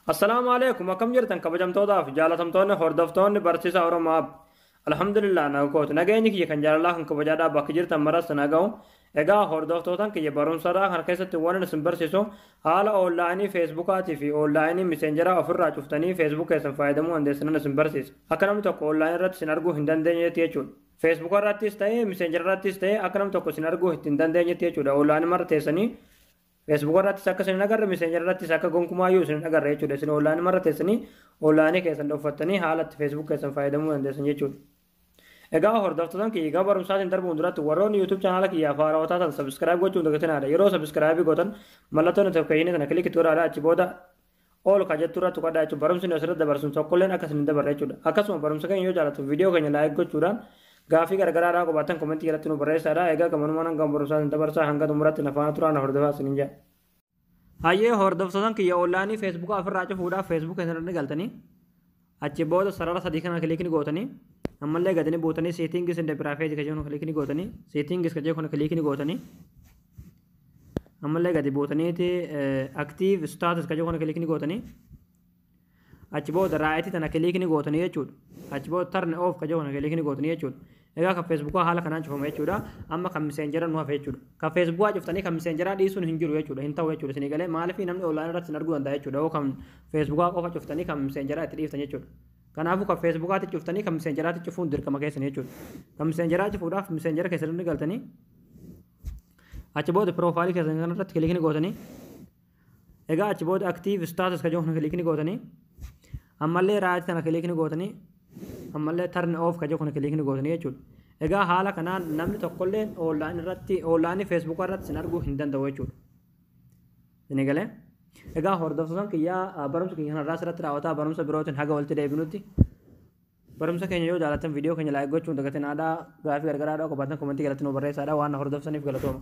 अस्सलाम वालेकुम अकम jirtan kabajamtoodaaf jaalatamtoonni hordoftoonni barsiisa oromaaf alhamdulillah nagoot nageenyi kiyya kan jaalalaa kan kabajaadhaa bakka jirtan maras naga'u egaa hordoftootan kiyya barumsaadhaa kan keessatti waan isin barsiisu haala oonlaayinii feesbuukaatii fi oonlaayinii miseenjaraa ofirraa cuftanii feesbuuk keessan fayyadamuu dandeessan isin barsiisa akka namni tokko oonlaayinii irratti isin arguu hin dandeenyetti jechuudha feesbuuk irrattis ta'ee miseenjara irrattis ta'ee akka namni tokko isin arguu hin dandeenyetti jechuudha oonlaayinii marra teessanii Facebook irrattis akka isin agarre messenger irrattis akka gonkumaayyuu isin agarre jechuudha isin oonlaayinii marra teessanii oonlaayinii keessan dhoffattanii haalatti Facebook keessan fayyadamuu dandeessan jechuudha. Egaa hordoftoota kiyya egaa barumsaatiin darbuun duratti warroonni YouTube channel kiyya faarawwataa ta'an subscribe gochuun dagatinadha yeroo subscribe gootan mallattoo notification kana kilikii godhaadha achi booda all ka jettu irratti tuqadha jechuudha barumsi asirratti dabarsuun tokkolleen akka isin dabarre jechuudha akkasuma barumsa keenya yoo jaallattu viidiyoo keenya like gochuudhaan gaafii gargaraadhaa qabaatan komentii irratti nu barreessaadha egaa gamanuma hanga barumsaatiin dabarsaa hanga xumuratti nafaana turaan hordofaa isinin jedha. Hayyee hordoftoota kiyya oonlaayinii feesbuukaa ofirraa cufuudhaaf feesbuuk keessatti galtanii achi booda sarara sadii kana kilikni gootanii ammallee gadanii buutanii seetingis inde piraayveetii kajeenu kilikni gootanii seetingis kajee kana kilikni gootanii ammallee gadi buutaniiti aktiiv staatus kajee kana kilikni gootanii achi booda raayitii tana kilikni gootanii jechuudha achi booda tarn oof kajee kana kilikni gootanii jechuudha. Egaa kan feesbuukaa haala kanaan cufama jechuudha amma kan miseenjara nu hafe jechuudha kan feesbuukaa cuftanii kan miseenjaraa dhiisuun hin jiru jechuudha hin ta'u jechuudha isin galee maaliif namni oonlaayinii irratti isin arguu danda'a jechuudha yoo kan feesbuukaa qofa cuftanii kan miseenjaraa itti dhiiftan jechuudha kanaafuu kan feesbuukaatti cuftanii kan miseenjaraatti cufuun dirqama keessan jechuudha kan miseenjaraa cufuudhaaf miseenjara keessatti galtanii achi booda piroofaayilii keessan kanarratti kilikni gootanii egaa achi booda aktiiv staatus kajoo kana kilikni gootanii ammallee raayitii tana kilikni gootanii ammallee tarn oof kajee kana kilikni gootanii jechuudha. Egaa haala kanaan namni tokkollee oonlaayinii feesbuukaa irratti isin arguu hin danda'u jechuudha. Isin galee egaa hordoftoota kiyyaa barumsa keenya kanarraa asirratti raawwataa barumsa birootiin haga walitti deebinutti barumsa keenya yoo jaallattan viidiyoo keenya laayik gochuun dagatiin aadaa gaafii gargaraadhaa qabaatan komentii galatti nu barreessaadhaa waan hordoftaniif galatooma.